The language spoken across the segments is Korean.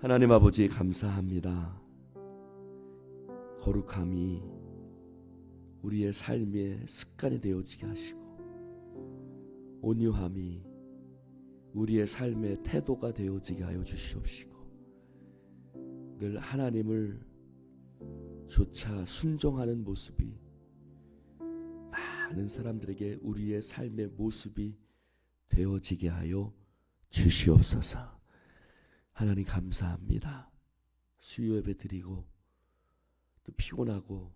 하나님 아버지 감사합니다. 거룩함이 우리의 삶의 습관이 되어지게 하시고 온유함이 우리의 삶의 태도가 되어지게 하여 주시옵시고 늘 하나님을 조차 순종하는 모습이 많은 사람들에게 우리의 삶의 모습이 되어지게 하여 주시옵소서. 하나님 감사합니다. 수요 예배 드리고 또 피곤하고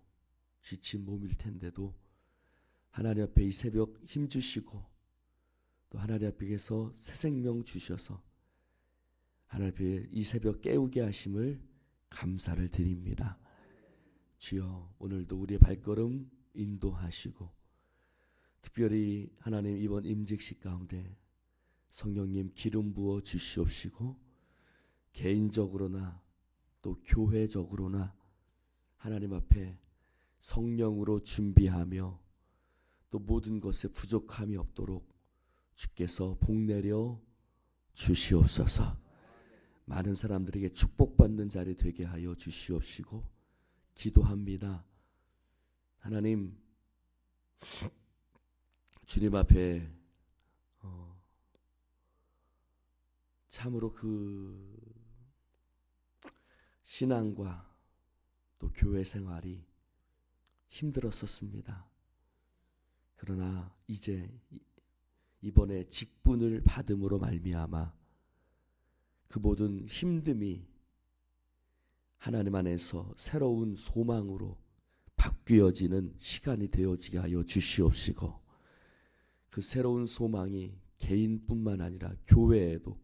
지친 몸일 텐데도 하나님 앞에 이 새벽 힘주시고 또 하나님 앞에서 새 생명 주셔서 하나님 앞에 이 새벽 깨우게 하심을 감사를 드립니다. 주여, 오늘도 우리의 발걸음 인도하시고 특별히 하나님 이번 임직식 가운데 성령님 기름 부어 주시옵시고 개인적으로나 또 교회적으로나 하나님 앞에 성령으로 준비하며 또 모든 것에 부족함이 없도록 주께서 복내려 주시옵소서. 많은 사람들에게 축복받는 자리 되게 하여 주시옵시고 기도합니다. 하나님, 주님 앞에 참으로 그 신앙과 또 교회 생활이 힘들었었습니다. 그러나 이제 이번에 직분을 받음으로 말미암아 그 모든 힘듦이 하나님 안에서 새로운 소망으로 바뀌어지는 시간이 되어지게 하여 주시옵시고 그 새로운 소망이 개인뿐만 아니라 교회에도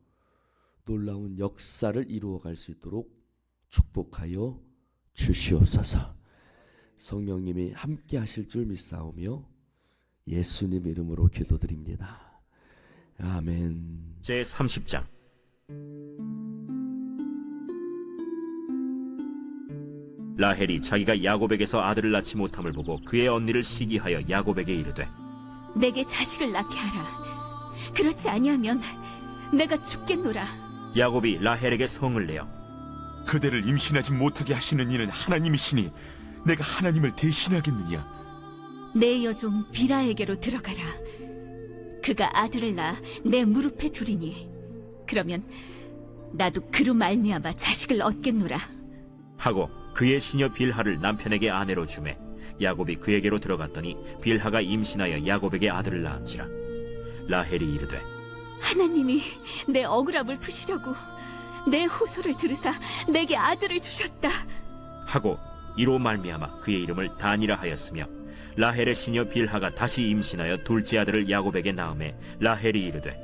놀라운 역사를 이루어갈 수 있도록 축복하여 주시옵소서. 성령님이 함께 하실 줄 믿사오며 예수님 이름으로 기도드립니다. 아멘. 제30장. 라헬이 자기가 야곱에게서 아들을 낳지 못함을 보고 그의 언니를 시기하여 야곱에게 이르되 내게 자식을 낳게 하라. 그렇지 아니하면 내가 죽겠노라. 야곱이 라헬에게 성을 내어 그대를 임신하지 못하게 하시는 이는 하나님이시니 내가 하나님을 대신하겠느냐? 내 여종 비라에게로 들어가라. 그가 아들을 낳아 내 무릎에 두리니 그러면 나도 그로 말미암아 자식을 얻겠노라. 하고 그의 시녀 빌하를 남편에게 아내로 주매 야곱이 그에게로 들어갔더니 빌하가 임신하여 야곱에게 아들을 낳은지라. 라헬이 이르되 하나님이 내 억울함을 푸시려고 내 호소를 들으사 내게 아들을 주셨다. 하고 이로 말미암아 그의 이름을 단이라 하였으며 라헬의 시녀 빌하가 다시 임신하여 둘째 아들을 야곱에게 낳음에 라헬이 이르되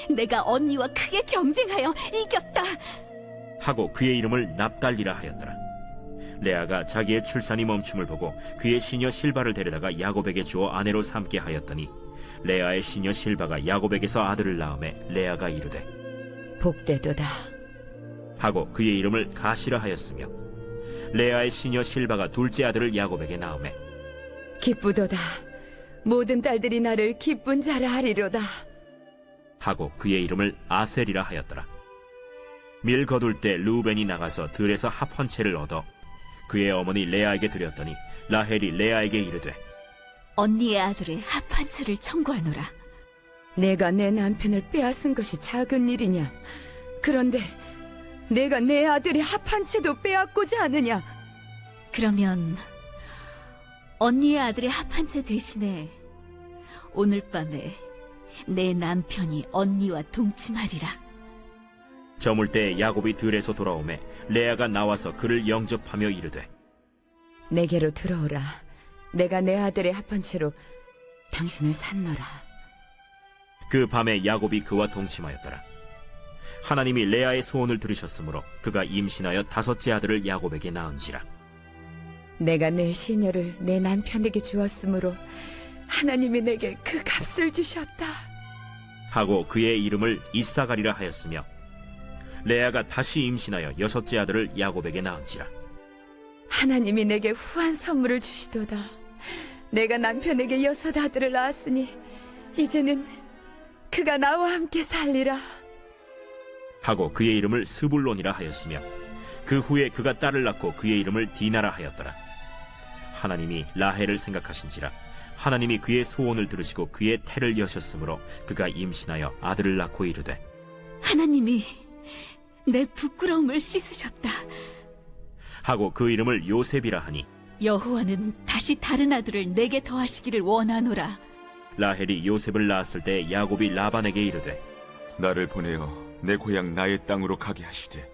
내가 언니와 크게 경쟁하여 이겼다. 하고 그의 이름을 납달리라 하였더라. 레아가 자기의 출산이 멈춤을 보고 그의 시녀 실바를 데려다가 야곱에게 주어 아내로 삼게 하였더니 레아의 시녀 실바가 야곱에게서 아들을 낳음에 레아가 이르되 복되도다. 하고 그의 이름을 가시라 하였으며 레아의 시녀 실바가 둘째 아들을 야곱에게 낳음에 기쁘도다. 모든 딸들이 나를 기쁜 자라 하리로다. 하고 그의 이름을 아셀이라 하였더라. 밀 거둘 때 르우벤이 나가서 들에서 합 한 채를 얻어 그의 어머니 레아에게 드렸더니 라헬이 레아에게 이르되 언니의 아들의 합 한 채를 청구하노라. 내가 내 남편을 빼앗은 것이 작은 일이냐? 그런데 내가 내 아들의 합 한 채도 빼앗고자 하느냐? 그러면 언니의 아들의 합 한 채 대신에 오늘 밤에 내 남편이 언니와 동침하리라. 저물 때 야곱이 들에서 돌아오매 레아가 나와서 그를 영접하며 이르되 내게로 들어오라. 내가 내 아들의 합 한 채로 당신을 산노라. 그 밤에 야곱이 그와 동침하였더라. 하나님이 레아의 소원을 들으셨으므로 그가 임신하여 다섯째 아들을 야곱에게 낳은지라. 내가 내 시녀를 내 남편에게 주었으므로 하나님이 내게 그 값을 주셨다. 하고 그의 이름을 이사가리라 하였으며 레아가 다시 임신하여 여섯째 아들을 야곱에게 낳은지라. 하나님이 내게 후한 선물을 주시도다. 내가 남편에게 여섯 아들을 낳았으니 이제는 그가 나와 함께 살리라. 하고 그의 이름을 스불론이라 하였으며 그 후에 그가 딸을 낳고 그의 이름을 디나라 하였더라. 하나님이 라헬을 생각하신지라 하나님이 그의 소원을 들으시고 그의 태를 여셨으므로 그가 임신하여 아들을 낳고 이르되 하나님이 내 부끄러움을 씻으셨다. 하고 그 이름을 요셉이라 하니 여호와는 다시 다른 아들을 내게 더하시기를 원하노라. 라헬이 요셉을 낳았을 때 야곱이 라반에게 이르되 나를 보내어 내 고향 나의 땅으로 가게 하시되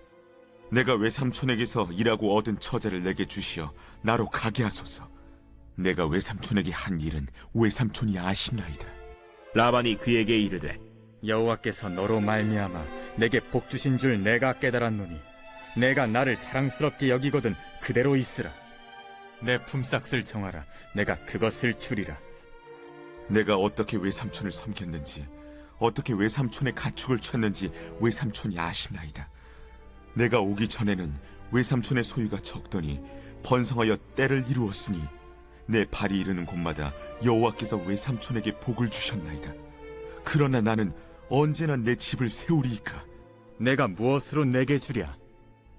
내가 외삼촌에게서 일하고 얻은 처자를 내게 주시어 나로 가게 하소서. 내가 외삼촌에게 한 일은 외삼촌이 아시나이다. 라반이 그에게 이르되 여호와께서 너로 말미암아 내게 복 주신 줄 내가 깨달았노니 내가 나를 사랑스럽게 여기거든 그대로 있으라. 내 품삯을 정하라. 내가 그것을 주리라. 내가 어떻게 외삼촌을 섬겼는지 어떻게 외삼촌의 가축을 쳤는지 외삼촌이 아시나이다. 내가 오기 전에는 외삼촌의 소유가 적더니 번성하여 때를 이루었으니 내 발이 이르는 곳마다 여호와께서 외삼촌에게 복을 주셨나이다. 그러나 나는 언제나 내 집을 세우리이까. 내가 무엇으로 내게 주랴?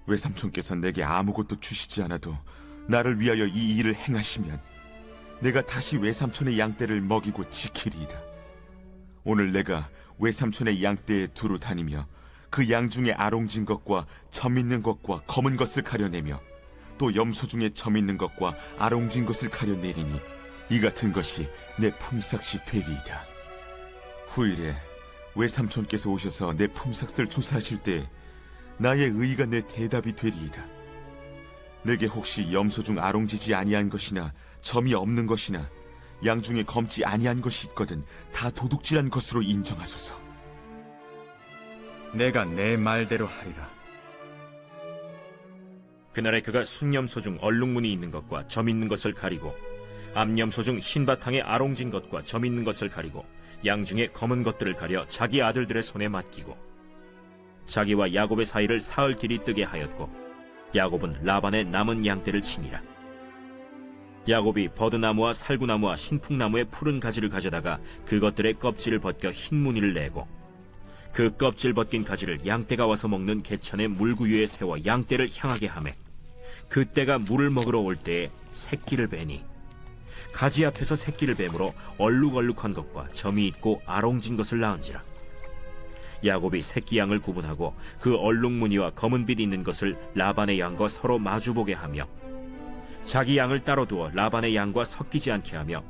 외삼촌께서 내게 아무것도 주시지 않아도 나를 위하여 이 일을 행하시면 내가 다시 외삼촌의 양떼를 먹이고 지키리이다. 오늘 내가 외삼촌의 양떼에 두루 다니며 그 양 중에 아롱진 것과 점 있는 것과 검은 것을 가려내며 또 염소 중에 점 있는 것과 아롱진 것을 가려내리니 이 같은 것이 내 품삯이 되리이다. 후일에 외삼촌께서 오셔서 내 품삯을 조사하실 때 나의 의의가 내 대답이 되리이다. 내게 혹시 염소 중 아롱지지 아니한 것이나 점이 없는 것이나 양 중에 검지 아니한 것이 있거든 다 도둑질한 것으로 인정하소서. 내가 내 말대로 하리라. 그날에 그가 순염소 중 얼룩무늬 있는 것과 점 있는 것을 가리고 암염소 중 흰 바탕에 아롱진 것과 점 있는 것을 가리고 양 중에 검은 것들을 가려 자기 아들들의 손에 맡기고 자기와 야곱의 사이를 사흘 길이 뜨게 하였고 야곱은 라반의 남은 양떼를 치니라. 야곱이 버드나무와 살구나무와 신풍나무의 푸른 가지를 가져다가 그것들의 껍질을 벗겨 흰 무늬를 내고 그 껍질 벗긴 가지를 양떼가 와서 먹는 개천의 물구유에 세워 양떼를 향하게 하매 그때가 물을 먹으러 올 때에 새끼를 베니 가지 앞에서 새끼를 뱀으로 얼룩얼룩한 것과 점이 있고 아롱진 것을 낳은지라. 야곱이 새끼 양을 구분하고 그 얼룩무늬와 검은빛 있는 것을 라반의 양과 서로 마주보게 하며 자기 양을 따로 두어 라반의 양과 섞이지 않게 하며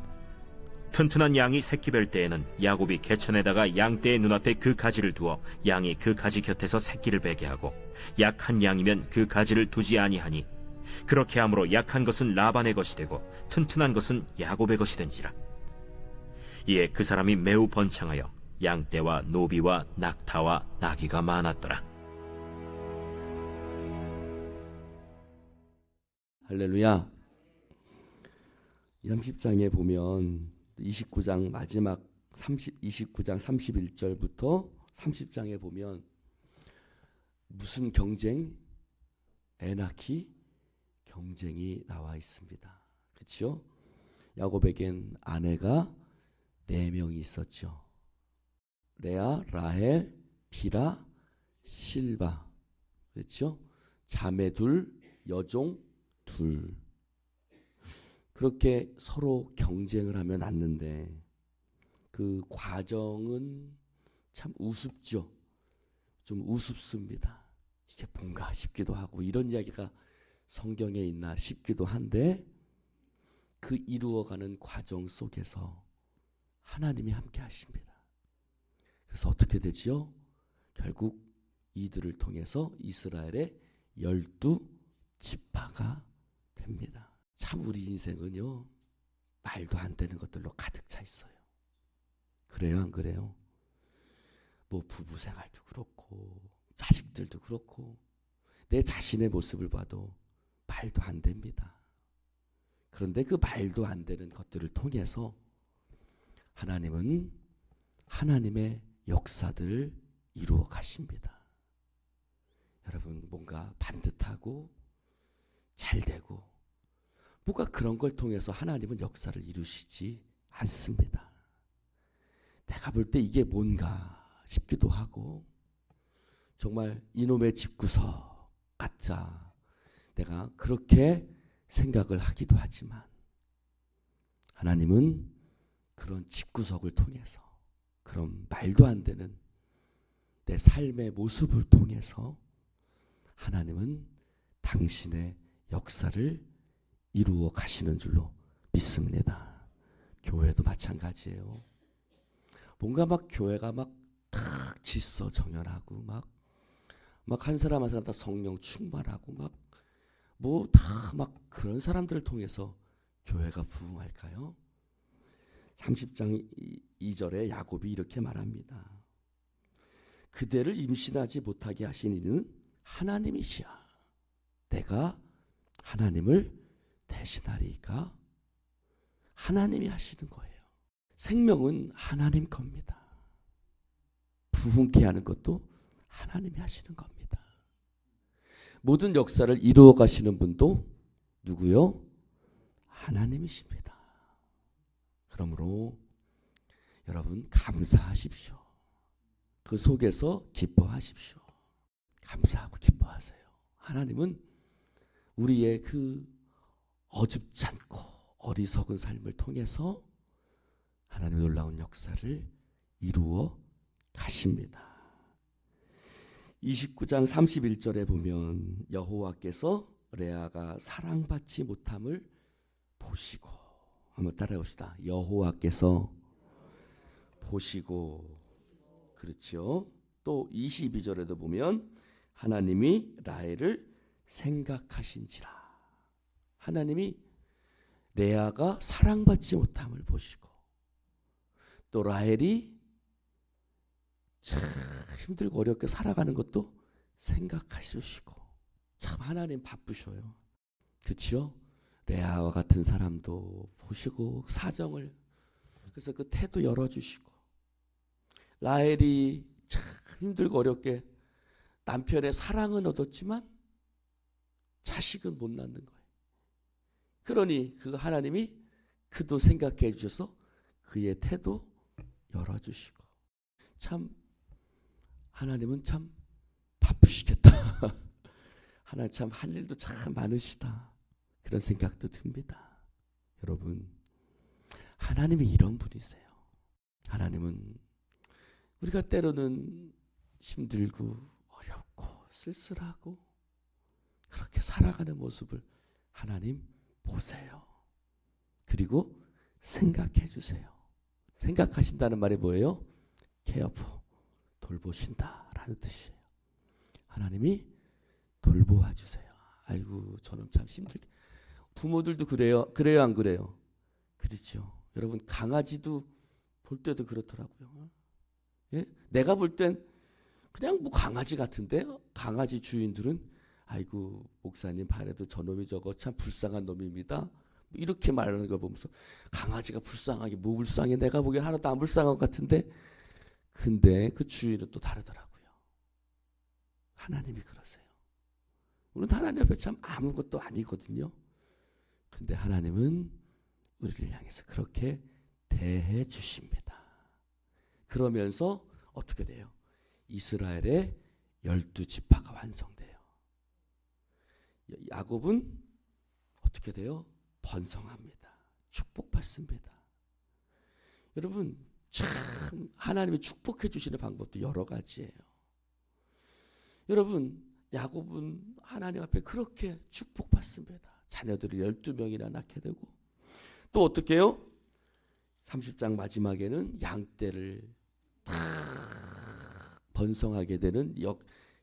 튼튼한 양이 새끼 뵐 때에는 야곱이 개천에다가 양떼의 눈앞에 그 가지를 두어 양이 그 가지 곁에서 새끼를 베게 하고 약한 양이면 그 가지를 두지 아니하니 그렇게 함으로 약한 것은 라반의 것이 되고 튼튼한 것은 야곱의 것이 된지라. 이에 그 사람이 매우 번창하여 양떼와 노비와 낙타와 나귀가 많았더라. 할렐루야. 30장에 보면 29장 마지막 29장 31절부터 30장에 보면 무슨 경쟁? 에나키 경쟁이 나와 있습니다. 그렇죠? 야곱에겐 아내가 4명이 있었죠. 레아, 라헬, 비라, 실바. 그렇죠? 자매 2, 여종 2. 그렇게 서로 경쟁을 하며 낳는데 그 과정은 참 우습죠. 좀 우습습니다. 이게 뭔가 싶기도 하고 이런 이야기가 성경에 있나 싶기도 한데 그 이루어가는 과정 속에서 하나님이 함께 하십니다. 그래서 어떻게 되지요? 결국 이들을 통해서 이스라엘의 12지파가 됩니다. 참 우리 인생은요 말도 안 되는 것들로 가득 차 있어요. 그래요, 안 그래요? 뭐 부부 생활도 그렇고 자식들도 그렇고 내 자신의 모습을 봐도 말도 안 됩니다. 그런데 그 말도 안 되는 것들을 통해서 하나님은 하나님의 역사들을 이루어 가십니다. 여러분 뭔가 반듯하고 잘 되고 뭔가 그런 걸 통해서 하나님은 역사를 이루시지 않습니다. 내가 볼 때 이게 뭔가 싶기도 하고 정말 이놈의 집구석 같자. 내가 그렇게 생각을 하기도 하지만 하나님은 그런 집구석을 통해서, 그런 말도 안 되는 내 삶의 모습을 통해서 하나님은 당신의 역사를 이루어 가시는 줄로 믿습니다. 교회도 마찬가지예요. 뭔가 막 교회가 막 탁 질서 정연하고 막 한 사람 한 사람 다 성령 충만하고 막 뭐 다 막 그런 사람들을 통해서 교회가 부흥할까요? 30장 2절에 야곱이 이렇게 말합니다. 그대를 임신하지 못하게 하신 이는 하나님이시야. 내가 하나님을 대신하리까? 하나님이 하시는 거예요. 생명은 하나님 겁니다. 부흥케 하는 것도 하나님이 하시는 겁니다. 모든 역사를 이루어 가시는 분도 누구요? 하나님이십니다. 그러므로 여러분 감사하십시오. 그 속에서 기뻐하십시오. 감사하고 기뻐하세요. 하나님은 우리의 그 어줍지 않고 어리석은 삶을 통해서 하나님의 놀라운 역사를 이루어 가십니다. 29장 31절에 보면 여호와께서 레아가 사랑받지 못함을 보시고, 한번 따라해 봅시다. 여호와께서 보시고, 그렇죠. 또 22절에도 보면 하나님이 라헬을 생각하신지라. 하나님이 레아가 사랑받지 못함을 보시고, 또 라헬이 참 힘들고 어렵게 살아가는 것도 생각하시고, 참 하나님 바쁘셔요. 그렇죠? 레아와 같은 사람도 보시고 사정을, 그래서 그 태도 열어주시고, 라헬이 참 힘들고 어렵게 남편의 사랑은 얻었지만 자식은 못 낳는 거예요. 그러니 그 하나님이 그도 생각해 주셔서 그의 태도 열어주시고, 참 하나님은 참 바쁘시겠다. 하나님 참 할 일도 참 많으시다. 그런 생각도 듭니다. 여러분, 하나님이 이런 분이세요. 하나님은 우리가 때로는 힘들고 어렵고 쓸쓸하고 그렇게 살아가는 모습을 하나님 보세요. 그리고 생각해 주세요. 생각하신다는 말이 뭐예요? 케어프, 돌보신다라는 뜻이에요. 하나님이 돌보아 주세요. 아이고, 저는 참 힘들게. 부모들도 그래요. 그래요, 안 그래요? 그렇죠. 여러분, 강아지도 볼 때도 그렇더라고요. 예? 내가 볼 땐 그냥 뭐 강아지 같은데, 강아지 주인들은 아이고, 목사님 반에도 저놈이 저거 참 불쌍한 놈입니다. 이렇게 말하는 걸 보면서 강아지가 불쌍하게 뭐 불쌍해? 내가 보기엔 하나도 안 불쌍한 것 같은데, 근데 그 주인은 또 다르더라고요. 하나님이 그러세요. 우리는 하나님 앞에 참 아무것도 아니거든요. 근데 하나님은 우리를 향해서 그렇게 대해 주십니다. 그러면서 어떻게 돼요? 이스라엘의 12지파가 완성돼요. 야곱은 어떻게 돼요? 번성합니다. 축복받습니다. 여러분, 참 하나님이 축복해 주시는 방법도 여러 가지예요. 여러분, 야곱은 하나님 앞에 그렇게 축복받습니다. 자녀들이 12명이나 낳게 되고, 또 어떻게 해요? 30장 마지막에는 양떼를 다 번성하게 되는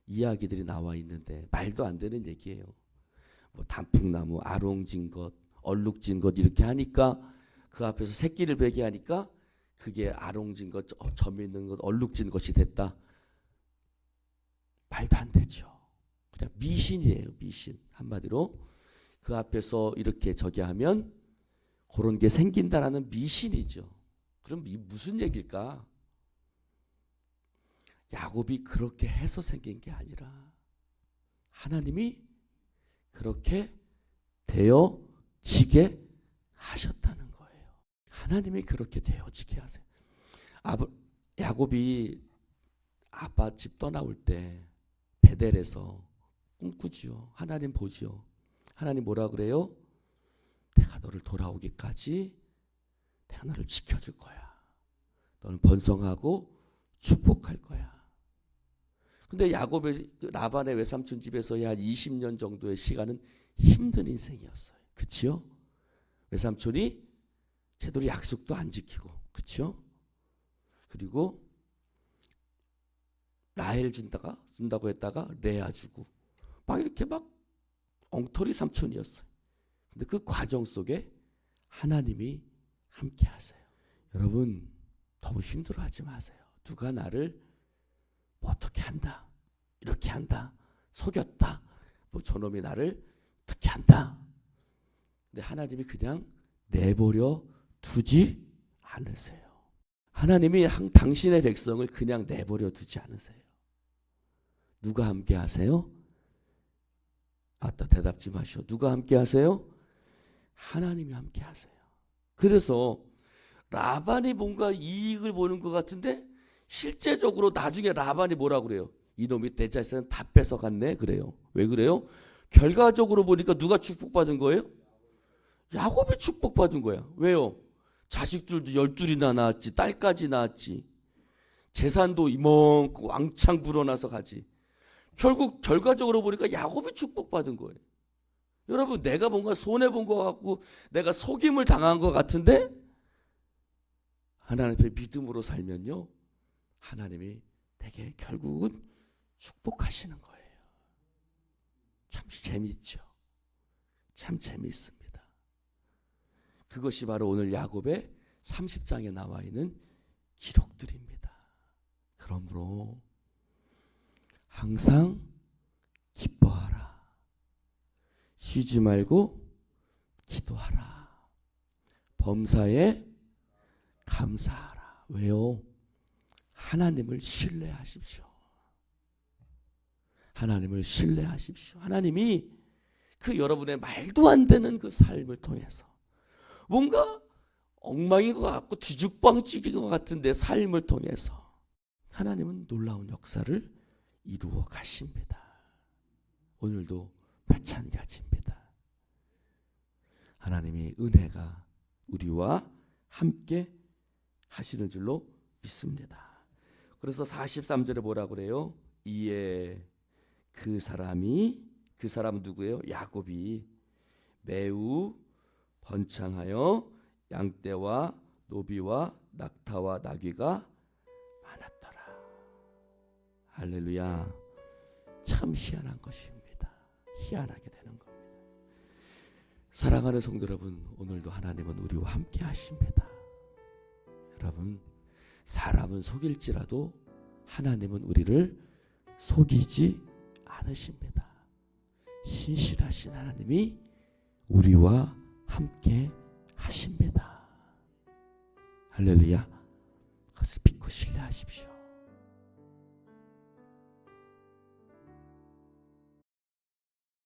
이야기들이 나와 있는데, 말도 안 되는 얘기예요. 뭐 단풍나무, 아롱진 것, 얼룩진 것 이렇게 하니까, 그 앞에서 새끼를 베게 하니까 그게 아롱진 것, 점 있는 것, 얼룩진 것이 됐다. 말도 안 되죠. 그냥 미신이에요, 미신. 한마디로 그 앞에서 이렇게 저기 하면 그런 게 생긴다라는 미신이죠. 그럼 이 무슨 얘기일까? 야곱이 그렇게 해서 생긴 게 아니라 하나님이 그렇게 되어지게 하셨다는 거예요. 하나님이 그렇게 되어지게 하세요. 야곱이 아빠 집 떠나올 때 베델에서 꿈꾸지요. 하나님 보지요. 하나님 뭐라 그래요? 내가 너를 돌아오기까지 내가 너를 지켜줄 거야. 너는 번성하고 축복할 거야. 근데 야곱의 라반의 외삼촌 집에서의 한 20년 정도의 시간은 힘든 인생이었어요. 그치요? 외삼촌이 제대로 약속도 안 지키고, 그치요? 그리고 라헬 준다고 했다가 레아 주고 막 이렇게 막 엉터리 삼촌이었어요. 근데 그 과정 속에 하나님이 함께 하세요. 여러분 너무 힘들어하지 마세요. 누가 나를 뭐 어떻게 한다, 이렇게 한다, 속였다, 뭐 저놈이 나를 어떻게 한다. 근데 하나님이 그냥 내버려 두지 않으세요. 하나님이 당신의 백성을 그냥 내버려 두지 않으세요. 누가 함께 하세요? 아따 대답 좀 하시오. 누가 함께 하세요? 하나님이 함께 하세요. 그래서 라반이 뭔가 이익을 보는 것 같은데 실제적으로 나중에 라반이 뭐라고 그래요? 이놈이 내 자식은 다 뺏어갔네 그래요. 왜 그래요? 결과적으로 보니까 누가 축복받은 거예요? 야곱이 축복받은 거야. 왜요? 자식들도 12이나 낳았지, 딸까지 낳았지, 재산도 이만큼 왕창 불어나서 가지. 결국 결과적으로 보니까 야곱이 축복받은 거예요. 여러분 내가 뭔가 손해본 것 같고 내가 속임을 당한 것 같은데 하나님 앞에 믿음으로 살면요 하나님이 되게 결국은 축복하시는 거예요. 참 재미있죠. 참 재미있습니다. 그것이 바로 오늘 야곱의 30장에 나와 있는 기록들입니다. 그러므로 항상 기뻐하라. 쉬지 말고 기도하라. 범사에 감사하라. 왜요? 하나님을 신뢰하십시오. 하나님을 신뢰하십시오. 하나님이 그 여러분의 말도 안 되는 그 삶을 통해서 뭔가 엉망인 것 같고 뒤죽박죽인 것 같은데 삶을 통해서 하나님은 놀라운 역사를 이루어 가십니다. 오늘도 마찬가지입니다. 하나님의 은혜가 우리와 함께 하시는 줄로 믿습니다. 그래서 43절에 뭐라고 그래요? 이에 그 사람은 누구예요? 야곱이 매우 번창하여 양떼와 노비와 낙타와 나귀가 많았더라. 할렐루야. 참 희한한 것입니다. 희한하게 되는 겁니다. 사랑하는 성도 여러분, 오늘도 하나님은 우리와 함께 하십니다. 여러분, 사람은 속일지라도 하나님은 우리를 속이지 않으십니다. 신실하신 하나님이 우리와 함께 하십니다. 할렐루야. 그것을 믿고 신뢰하십시오.